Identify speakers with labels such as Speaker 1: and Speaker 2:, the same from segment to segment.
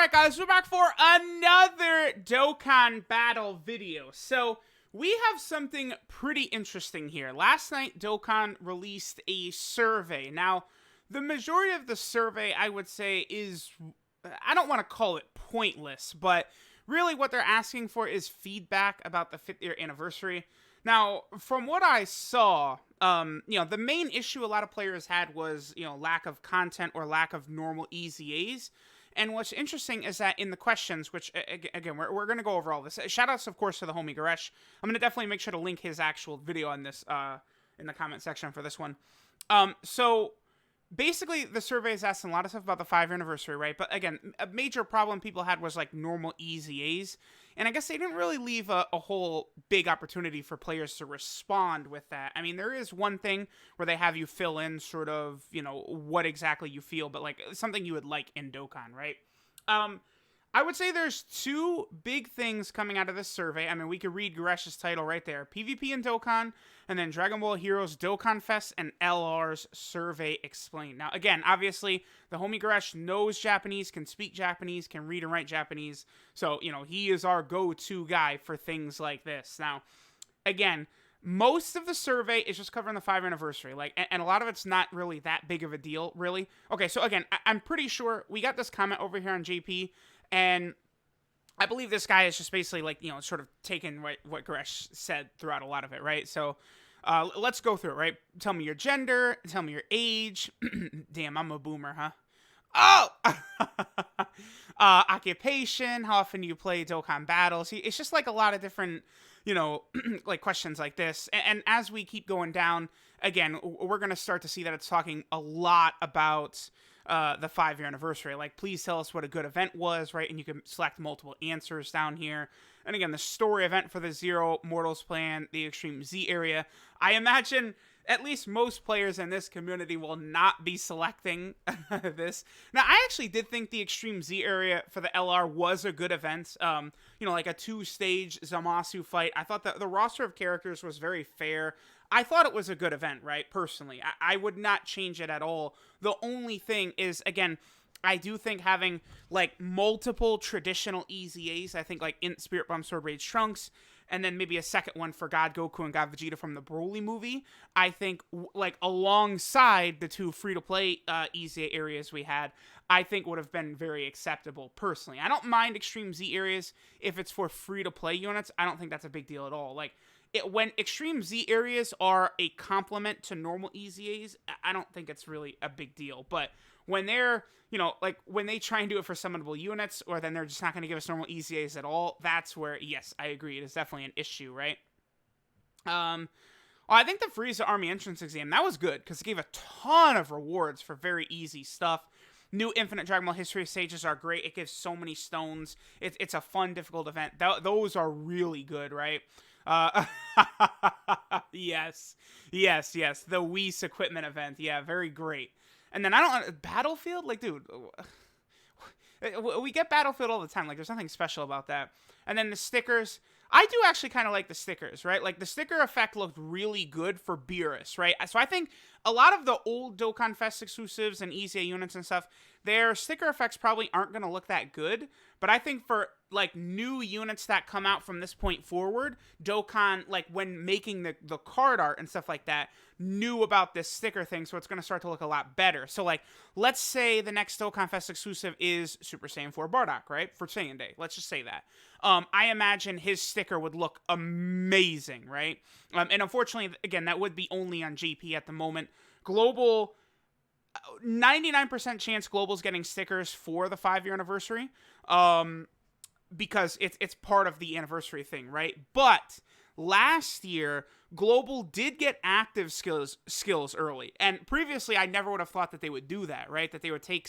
Speaker 1: Alright guys, we're back for another Dokkan battle video. So, we have something pretty interesting here. Last night, Dokkan released a survey. Now, the majority of the survey, I would say, is, I don't want to call it pointless, but really what they're asking for is feedback about the 5th year anniversary. Now, from what I saw, the main issue a lot of players had was, lack of content or lack of normal EZAs. And what's interesting is that in the questions, which, again, we're going to go over all this. Shoutouts, of course, to the homie Goresh. I'm going to definitely make sure to link his actual video on this in the comment section for this one. So, basically, the survey is asking a lot of stuff about the 5-year anniversary, right? But, again, a major problem people had was, like, normal EZAs. And I guess they didn't really leave a whole big opportunity for players to respond with that. I mean, there is one thing where they have you fill in sort of, what exactly you feel, but like something you would like in Dokkan, right? I would say there's two big things coming out of this survey. I mean, we could read Goresh's title right there. PvP in Dokkan, and then Dragon Ball Heroes, DokkanFests, and LR's Survey Explained. Now, again, obviously, the homie Goresh knows Japanese, can speak Japanese, can read and write Japanese. So, he is our go-to guy for things like this. Now, again, most of the survey is just covering the 5-year anniversary, and a lot of it's not really that big of a deal, really. Okay, so again, I'm pretty sure we got this comment over here on JP, and I believe this guy is just basically, sort of taking what Goresh said throughout a lot of it, right? So, let's go through it, right? Tell me your gender, tell me your age. Damn, I'm a boomer, huh? Oh! Occupation, how often do you play Dokkan battles? It's just, a lot of different, questions like this. And as we keep going down, again, we're going to start to see that it's talking a lot about the 5-year anniversary. Like, please tell us what a good event was, right? And you can select multiple answers down here. And again, the story event for the Zero Mortals plan, the Extreme Z area. I imagine at least most players in this community will not be selecting this. Now, I actually did think the Extreme Z area for the LR was a good event. Like a 2-stage Zamasu fight. I thought that the roster of characters was very fair. I thought it was a good event, right? Personally, I would not change it at all. The only thing is, again, I do think having, multiple traditional EZAs, I think, in Spirit Bomb Sword Rage Trunks, and then maybe a second one for God Goku and God Vegeta from the Broly movie, I think, alongside the two free-to-play EZA areas we had, I think would have been very acceptable, personally. I don't mind Extreme Z areas if it's for free-to-play units. I don't think that's a big deal at all. When Extreme Z areas are a complement to normal EZAs, I don't think it's really a big deal. But when they're, when they try and do it for summonable units, or then they're just not going to give us normal EZAs at all, that's where, yes, I agree, it is definitely an issue, right? I think the Frieza Army entrance exam, that was good, because it gave a ton of rewards for very easy stuff. New Infinite Dragon Ball History stages are great. It gives so many stones. It's a fun, difficult event. Those are really good, right? Yes. The Whis equipment event. Yeah, very great. And then Battlefield? Dude, we get Battlefield all the time. There's nothing special about that. And then the stickers. I do actually kind of like the stickers, right? The sticker effect looked really good for Beerus, right? So I think a lot of the old Dokkan Fest exclusives and EZA units and stuff, their sticker effects probably aren't going to look that good. But I think for, new units that come out from this point forward, Dokkan, when making the card art and stuff like that, knew about this sticker thing, so it's going to start to look a lot better. So, let's say the next Dokkan Fest exclusive is Super Saiyan 4 Bardock, right? For Saiyan Day. Let's just say that. I imagine his sticker would look amazing, right? And unfortunately, again, that would be only on JP at the moment. Global, 99% chance Global's getting stickers for the 5-year anniversary. Because it's part of the anniversary thing, right? But last year, Global did get active skills early. And previously, I never would have thought that they would do that, right? That they would take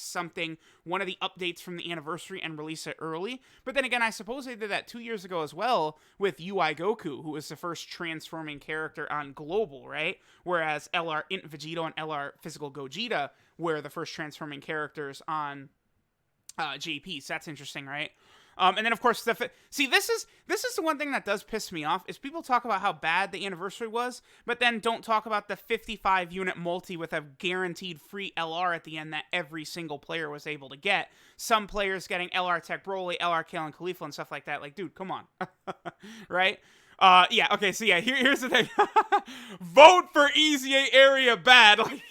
Speaker 1: one of the updates from the anniversary and release it early. But then again, I suppose they did that 2 years ago as well with UI Goku, who was the first transforming character on Global, right? Whereas LR Int Vegito and LR Physical Gogeta were the first transforming characters on JP. So that's interesting, right? And then of course see, this is the one thing that does piss me off is people talk about how bad the anniversary was, but then don't talk about the 55 unit multi with a guaranteed free LR at the end that every single player was able to get. Some players getting LR Tech Broly, LR Kale and Khalifa and stuff like that. Like, dude, come on. Right? Yeah, okay, so yeah, here's the thing. Vote for EZA area bad. Like,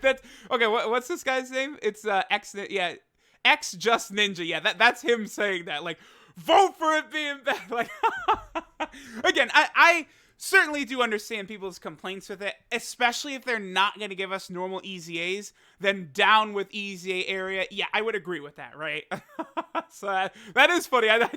Speaker 1: that's okay, what's this guy's name? It's X Just Ninja. Yeah, that's him saying that. Like, vote for it being bad. Like, again, I certainly do understand people's complaints with it, especially if they're not going to give us normal EZAs. Then down with EZA area. Yeah, I would agree with that, right? So that is funny. I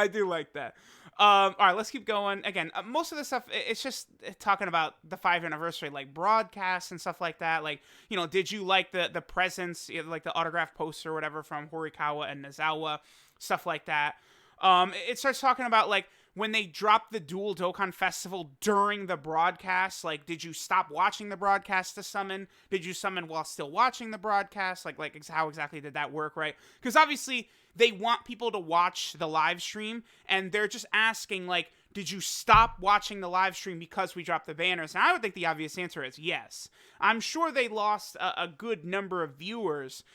Speaker 1: do like that. All right, let's keep going. Again, most of the stuff, it's just talking about the 5th anniversary, like broadcasts and stuff like that. Like, you know, did you like the presents, like the autograph poster or whatever from Horikawa and Nozawa, stuff like that. It starts talking about, like, when they dropped the dual Dokkan Festival during the broadcast, like, did you stop watching the broadcast to summon? Did you summon while still watching the broadcast? Like how exactly did that work, right? Because obviously they want people to watch the live stream, and they're just asking, like, did you stop watching the live stream because we dropped the banners? And I would think the obvious answer is yes. I'm sure they lost a good number of viewers,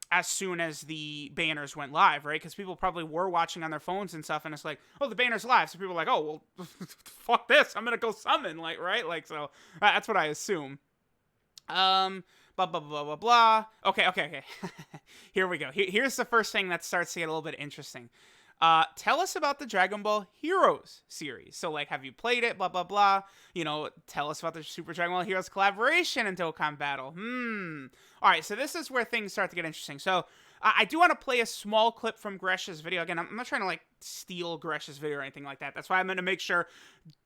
Speaker 1: as soon as the banners went live, right? Because people probably were watching on their phones and stuff, and it's like, oh, the banner's live. So people are like, oh, well, fuck this. I'm going to go summon, like, right? Like, so that's what I assume. Blah, blah, blah, blah, blah. Okay. Here we go. Here's the first thing that starts to get a little bit interesting. Tell us about the Dragon Ball Heroes series. So, like, have you played it? Blah, blah, blah. You know, tell us about the Super Dragon Ball Heroes collaboration in Dokkan Battle. All right, so this is where things start to get interesting. So, I do want to play a small clip from Gresh's video. Again, I'm not trying to, like, steal Gresh's video or anything like that. That's why I'm going to make sure,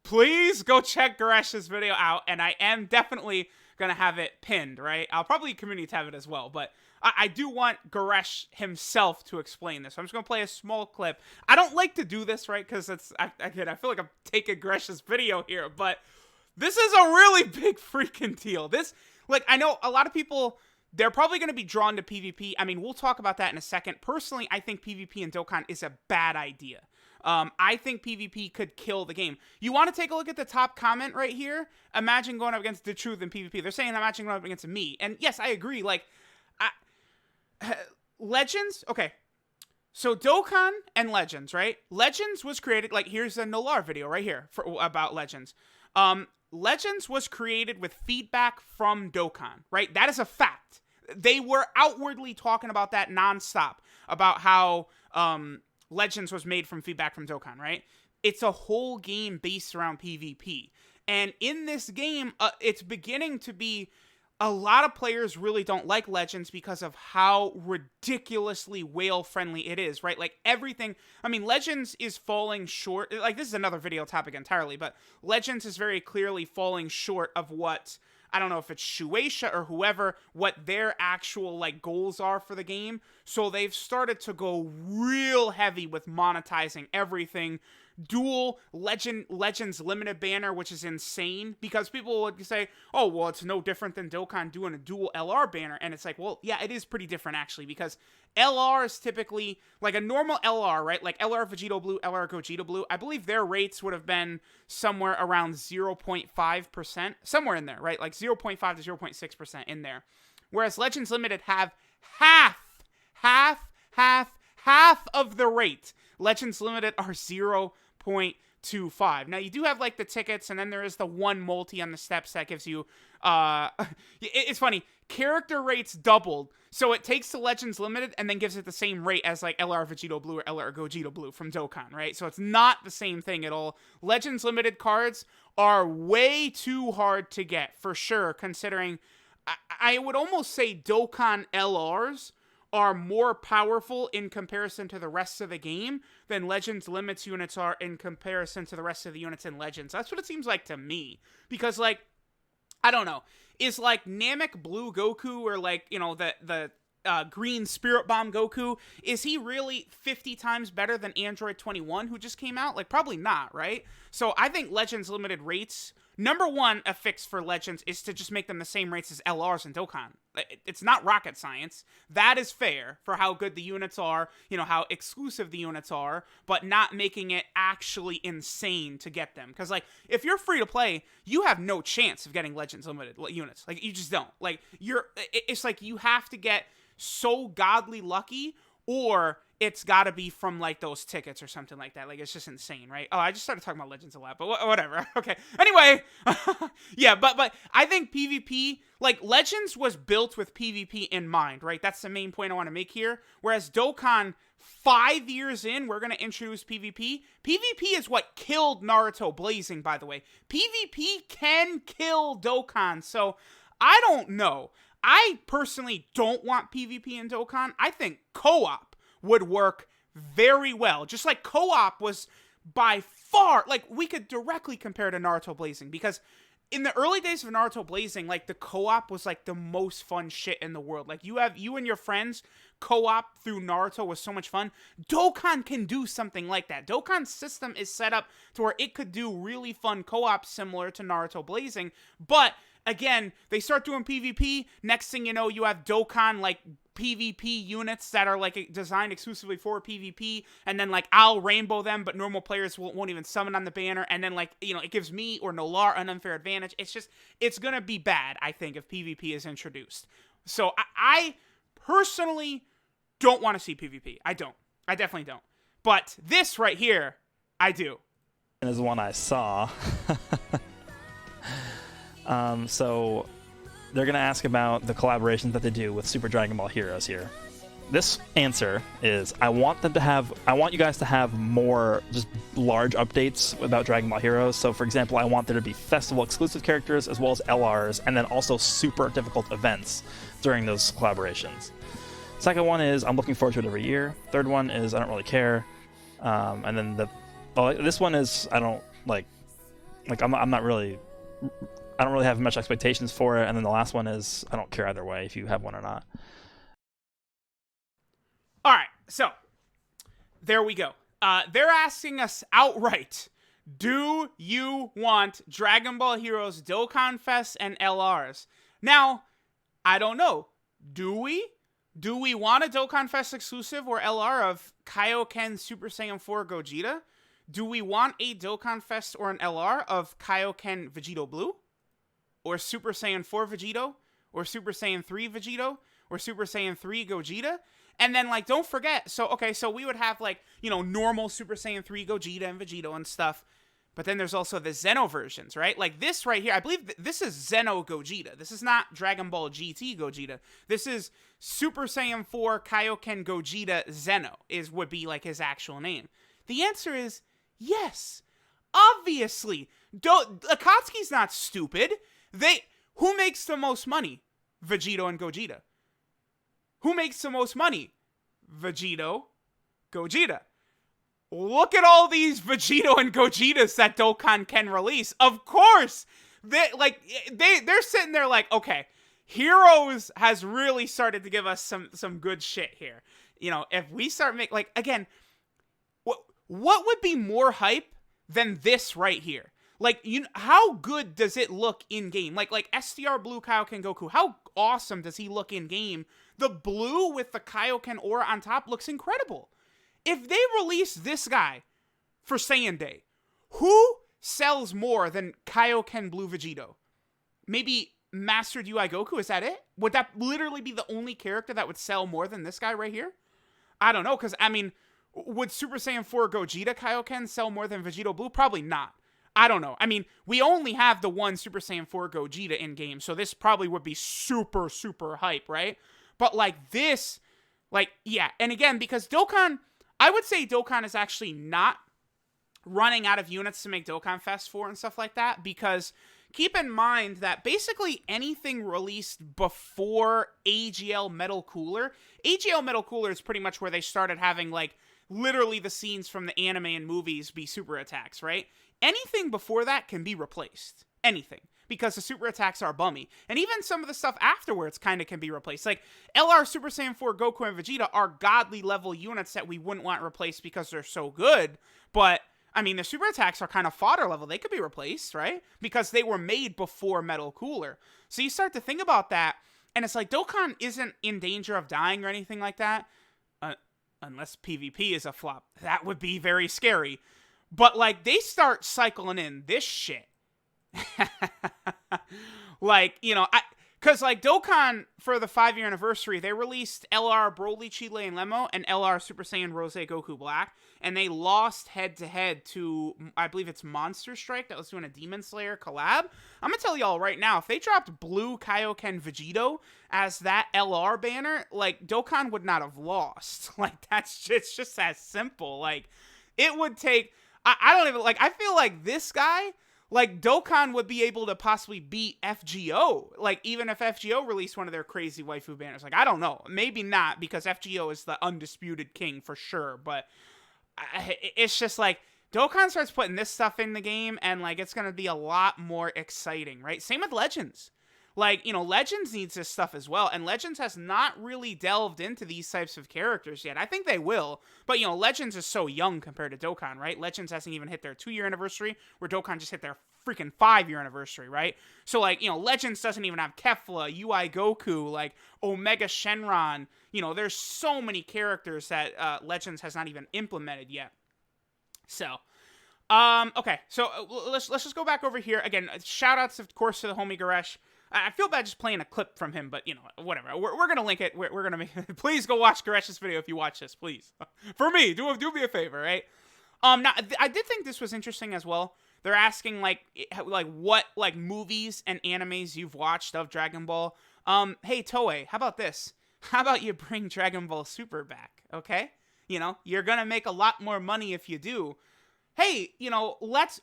Speaker 1: please go check Gresh's video out. And I am definitely going to have it pinned, right? I'll probably community tab it as well, but I do want Goresh himself to explain this. So I'm just going to play a small clip. I don't like to do this, right? Because I feel like I'm taking Goresh's video here, but this is a really big freaking deal. This, like, I know a lot of people, they're probably going to be drawn to PvP. I mean, we'll talk about that in a second. Personally, I think PvP in Dokkan is a bad idea. I think PvP could kill the game. You want to take a look at the top comment right here? Imagine going up against The Truth in PvP. They're saying imagine going up against me. And yes, I agree. Like, Legends, okay, so Dokkan and Legends, right? Legends was created, like, here's a Nolar video right here about Legends. Legends was created with feedback from Dokkan, right? That is a fact. They were outwardly talking about that nonstop, about how Legends was made from feedback from Dokkan, right? It's a whole game based around PvP. And in this game, it's beginning to be, a lot of players really don't like Legends because of how ridiculously whale-friendly it is, right? Like, everything, I mean, Legends is falling short, like, this is another video topic entirely, but Legends is very clearly falling short of what, I don't know if it's Shueisha or whoever, what their actual, like, goals are for the game. So they've started to go real heavy with monetizing everything. Dual Legends limited banner, which is insane, because people would say, oh, well, it's no different than Dokkan doing a dual LR banner. And it's like, well, yeah, it is pretty different, actually, because LR is typically, like, a normal LR, right? Like LR Vegito Blue, LR Gogeta Blue, I believe their rates would have been somewhere around 0.5%, somewhere in there, right? Like 0.5 to 0.6% in there. Whereas Legends Limited have half of the rate. Legends Limited are 0.25. Now, you do have, like, the tickets, and then there is the one multi on the steps that gives you, it's funny, character rates doubled, so it takes the Legends Limited and then gives it the same rate as, like, LR Vegito Blue or LR Gogeta Blue from Dokkan, right? So it's not the same thing at all. Legends Limited cards are way too hard to get, for sure, considering, I would almost say Dokkan LRs are more powerful in comparison to the rest of the game than Legends Limits units are in comparison to the rest of the units in Legends. That's what it seems like to me. Because, like, I don't know. Is, like, Namek Blue Goku or, like, you know, the Green Spirit Bomb Goku, is he really 50 times better than Android 21 who just came out? Like, probably not, right? So I think Legends Limited rates number one, a fix for Legends is to just make them the same rates as LRs and Dokkan. It's not rocket science. That is fair for how good the units are, you know, how exclusive the units are, but not making it actually insane to get them. Because, like, if you're free to play, you have no chance of getting Legends Limited units. Like, you just don't. Like, it's like you have to get so godly lucky, or it's got to be from, like, those tickets or something like that. Like, it's just insane, right? Oh, I just started talking about Legends a lot, but whatever. Okay. Anyway, yeah, but I think PvP, like, Legends was built with PvP in mind, right? That's the main point I want to make here. Whereas Dokkan, 5 years in, we're going to introduce PvP. PvP is what killed Naruto Blazing, by the way. PvP can kill Dokkan, so I don't know. I personally don't want PvP in Dokkan. I think co-op would work very well. Just like co-op was by far, like, we could directly compare to Naruto Blazing, because in the early days of Naruto Blazing, like, the co-op was, like, the most fun shit in the world. Like, you and your friends co-op through Naruto was so much fun. Dokkan can do something like that. Dokkan's system is set up to where it could do really fun co-op similar to Naruto Blazing, but again, they start doing PvP. Next thing you know, you have Dokkan, like, PvP units that are, like, designed exclusively for PvP, and then, like, I'll rainbow them, but normal players won't even summon on the banner, and then, like, you know, it gives me or Nolar an unfair advantage. It's gonna be bad, I think, if PvP is introduced. So I personally don't want to see PvP. I definitely don't. But this right here, I do.
Speaker 2: Is one I saw. So they're going to ask about the collaborations that they do with Super Dragon Ball Heroes here. This answer is, I want you guys to have more just large updates about Dragon Ball Heroes. So for example, I want there to be festival exclusive characters as well as LRs, and then also super difficult events during those collaborations. Second one is, I'm looking forward to it every year. Third one is, I don't really care. And then this one is, I don't really have much expectations for it. And then the last one is, I don't care either way if you have one or not.
Speaker 1: All right, so there we go. They're asking us outright, do you want Dragon Ball Heroes Dokkanfests and LRs? Now, I don't know. Do we? Do we want a Dokkanfest exclusive or LR of Kaioken Super Saiyan 4 Gogeta? Do we want a Dokkanfest or an LR of Kaioken Vegito Blue? Or Super Saiyan 4 Vegito? Or Super Saiyan 3 Vegito? Or Super Saiyan 3 Gogeta? And then, like, don't forget, so we would have, like, you know, normal Super Saiyan 3 Gogeta and Vegito and stuff. But then there's also the Zeno versions, right? Like this right here, I believe this is Zeno Gogeta. This is not Dragon Ball GT Gogeta. This is Super Saiyan 4 Kaioken Gogeta Zeno, would be, like, his actual name. The answer is yes. Obviously. Akatsuki's not stupid. Who makes the most money? Vegito and Gogeta. Who makes the most money? Vegito, Gogeta. Look at all these Vegito and Gogetas that Dokkan can release. Of course, they're sitting there like, okay, Heroes has really started to give us some good shit here. You know, if we start like, again, what would be more hype than this right here? Like, how good does it look in game? Like STR Blue Kaioken Goku, how awesome does he look in game? The blue with the Kaioken aura on top looks incredible. If they release this guy for Saiyan Day, who sells more than Kaioken Blue Vegito? Maybe Mastered UI Goku, is that it? Would that literally be the only character that would sell more than this guy right here? I don't know, because, I mean, would Super Saiyan 4 Gogeta Kaioken sell more than Vegito Blue? Probably not. I don't know. I mean, we only have the one Super Saiyan 4 Gogeta in game, so this probably would be super, super hype, right? But, like, this, like, yeah. And again, because Dokkan, I would say Dokkan is actually not running out of units to make Dokkan Fest for and stuff like that, because keep in mind that basically anything released before AGL Metal Cooler is pretty much where they started having, like, literally the scenes from the anime and movies be super attacks, right? Anything before that can be replaced. Anything. Because the super attacks are bummy. And even some of the stuff afterwards kind of can be replaced. Like, LR Super Saiyan 4 Goku and Vegeta are godly level units that we wouldn't want replaced because they're so good. But, I mean, the super attacks are kind of fodder level. They could be replaced, right? Because they were made before Metal Cooler. So you start to think about that, and it's like Dokkan isn't in danger of dying or anything like that. Unless PvP is a flop. That would be very scary. But, like, they start cycling in this shit. Like, you know, because, like, Dokkan, for the 5-year anniversary, they released LR Broly, Chile, and Lemo, and LR Super Saiyan Rose Goku Black, and they lost head-to-head to, I believe it's Monster Strike that was doing a Demon Slayer collab. I'm gonna tell y'all right now, if they dropped Blue Kaioken Vegito as that LR banner, like, Dokkan would not have lost. Like, it's just as simple. Like, it would take, I don't even, like, I feel like this guy, like, Dokkan would be able to possibly beat FGO. Like, even if FGO released one of their crazy waifu banners. Like, I don't know. Maybe not, because FGO is the undisputed king for sure. But it's just like, Dokkan starts putting this stuff in the game, and, like, it's going to be a lot more exciting, right? Same with Legends. Like, you know, Legends needs this stuff as well, and Legends has not really delved into these types of characters yet. I think they will, but, you know, Legends is so young compared to Dokkan, right? Legends hasn't even hit their 2-year anniversary, where Dokkan just hit their freaking 5-year anniversary, right? So, like, you know, Legends doesn't even have Kefla, UI Goku, like, Omega Shenron. You know, there's so many characters that Legends has not even implemented yet. So, okay, so let's just go back over here. Again, shout-outs, of course, to the homie Goresh. I feel bad just playing a clip from him, but, you know, whatever. We're going to link it. We're going to make... Please go watch Goresh's video if you watch this, please. For me, do me a favor, right? Now, I did think this was interesting as well. They're asking, like what, like, movies and animes you've watched of Dragon Ball. Hey, Toei, how about this? How about you bring Dragon Ball Super back, okay? You know, you're going to make a lot more money if you do. Hey, you know,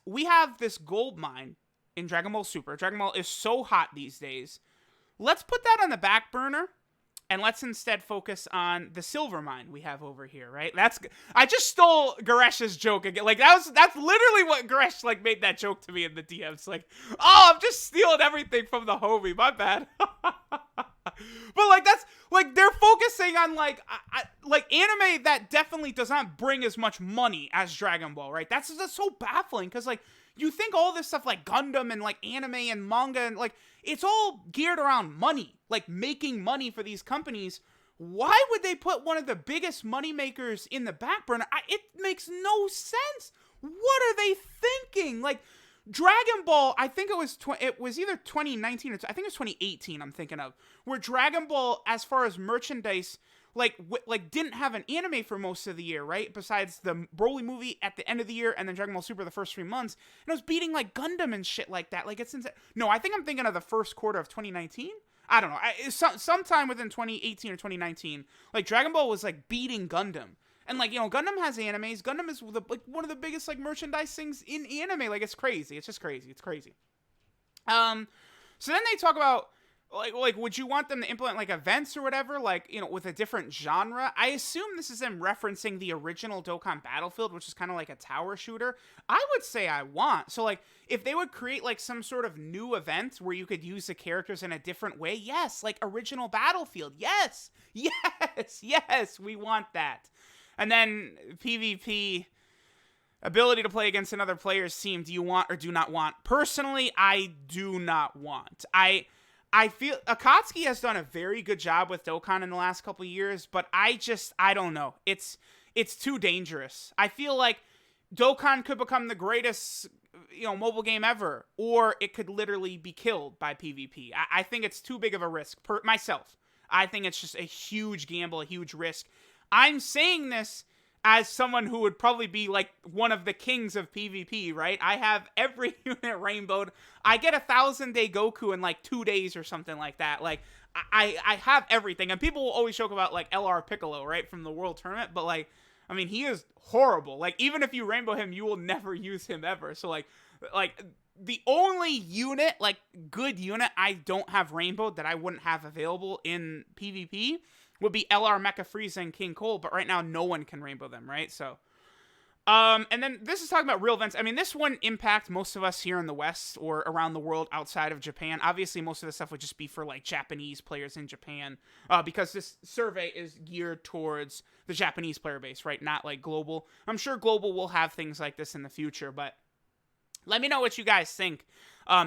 Speaker 1: we have this gold mine in Dragon Ball Super. Dragon Ball is so hot these days. Let's put that on the back burner, and let's instead focus on the silver mine we have over here, right? I just stole Goresh's joke again. Like, that's literally what Goresh, like, made that joke to me in the DMs. Like, oh, I'm just stealing everything from the homie. My bad. But, like, that's, like, they're focusing on, like, like, anime that definitely does not bring as much money as Dragon Ball, right? That's so baffling, because, like, you think all this stuff like Gundam and, like, anime and manga and, like, it's all geared around money, like, making money for these companies. Why would they put one of the biggest money makers in the back burner? It makes no sense. What are they thinking? Like, Dragon Ball, I think it was either 2019 or I think it was 2018 I'm thinking of, where Dragon Ball, as far as merchandise, like didn't have an anime for most of the year, right? Besides the Broly movie at the end of the year and then Dragon Ball Super the first 3 months. And it was beating, like, Gundam and shit like that. Like, it's insane. No, I think I'm thinking of the first quarter of 2019. I don't know. Sometime within 2018 or 2019, like, Dragon Ball was, like, beating Gundam. And, like, you know, Gundam has animes. Gundam is, like, one of the biggest, like, merchandise things in anime. Like, it's crazy. It's just crazy. It's crazy. So then they talk about, like, would you want them to implement, like, events or whatever, like, you know, with a different genre? I assume this is them referencing the original Dokkan Battlefield, which is kind of like a tower shooter. I would say I want. So, like, if they would create, like, some sort of new event where you could use the characters in a different way, yes. Like, original Battlefield, yes. Yes, we want that. And then PvP, ability to play against another player's team, do you want or do not want? Personally, I do not want. I feel Akatsuki has done a very good job with Dokkan in the last couple of years, but I don't know. It's too dangerous. I feel like Dokkan could become the greatest, you know, mobile game ever, or it could literally be killed by PvP. I think it's too big of a risk. Myself, I think it's just a huge gamble, a huge risk. I'm saying this as someone who would probably be, like, one of the kings of PvP, right? I have every unit rainbowed. I get 1,000-day Goku in, like, 2 days or something like that. Like, I have everything. And people will always joke about, like, LR Piccolo, right, from the World Tournament. But, like, I mean, he is horrible. Like, even if you rainbow him, you will never use him ever. So, like the only unit, like, good unit I don't have rainbowed that I wouldn't have available in PvP would be LR Mecha Frieza and King Cole, but right now no one can rainbow them, right? So, And then this is talking about real events. I mean, this wouldn't impact most of us here in the West or around the world outside of Japan. Obviously, most of the stuff would just be for like Japanese players in Japan, because this survey is geared towards the Japanese player base, right? Not like global. I'm sure global will have things like this in the future, but let me know what you guys think.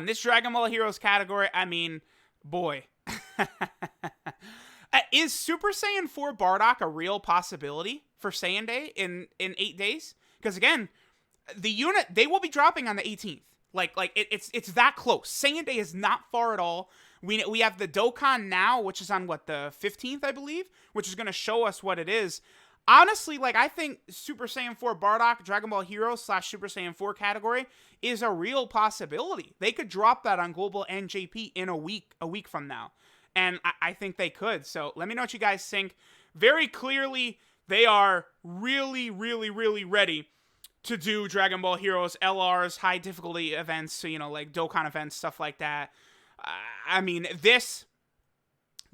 Speaker 1: This Dragon Ball Heroes category, I mean, boy. Is Super Saiyan 4 Bardock a real possibility for Saiyan Day in 8 days? Because again, the unit, they will be dropping on the 18th. It's that close. Saiyan Day is not far at all. We have the Dokkan now, which is on what, the 15th, I believe, which is going to show us what it is. Honestly, like, I think Super Saiyan 4 Bardock, Dragon Ball Heroes / Super Saiyan 4 category is a real possibility. They could drop that on Global and JP in a week from now. And I think they could. So let me know what you guys think. Very clearly, they are really, really, really ready to do Dragon Ball Heroes, LRs, high difficulty events, so, you know, like Dokkan events, stuff like that. I mean, this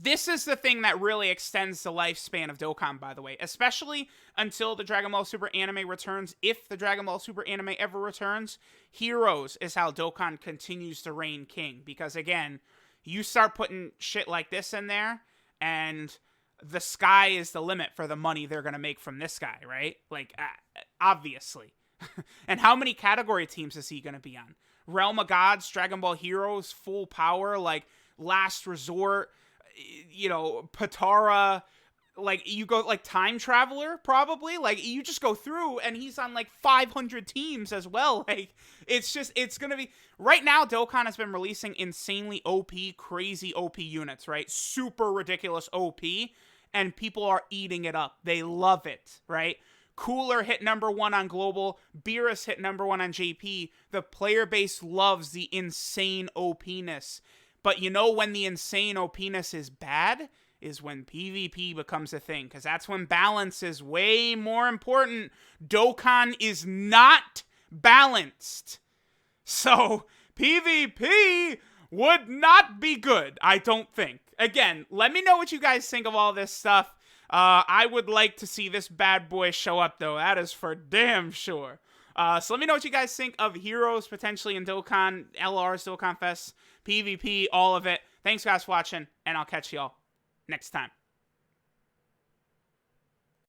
Speaker 1: is the thing that really extends the lifespan of Dokkan, by the way, especially until the Dragon Ball Super anime returns. If the Dragon Ball Super anime ever returns, Heroes is how Dokkan continues to reign king. Because again, you start putting shit like this in there, and the sky is the limit for the money they're going to make from this guy, right? Like, obviously. And how many category teams is he going to be on? Realm of Gods, Dragon Ball Heroes, Full Power, like, Last Resort, you know, Patara, like, you go, like, Time Traveler, probably. Like, you just go through, and he's on, like, 500 teams as well. Like, it's just, it's going to be... Right now, Dokkan has been releasing insanely OP, crazy OP units, right? Super ridiculous OP, and people are eating it up. They love it, right? Cooler hit #1 on Global. Beerus hit #1 on JP. The player base loves the insane OP-ness. But you know when the insane OP-ness is bad? Is when PvP becomes a thing, because that's when balance is way more important. Dokkan is not balanced. So, PvP would not be good, I don't think. Again, let me know what you guys think of all this stuff. I would like to see this bad boy show up, though. That is for damn sure. So let me know what you guys think of Heroes potentially in Dokkan, LRs, Dokkan Fests, PvP, all of it. Thanks, guys, for watching, and I'll catch y'all next time.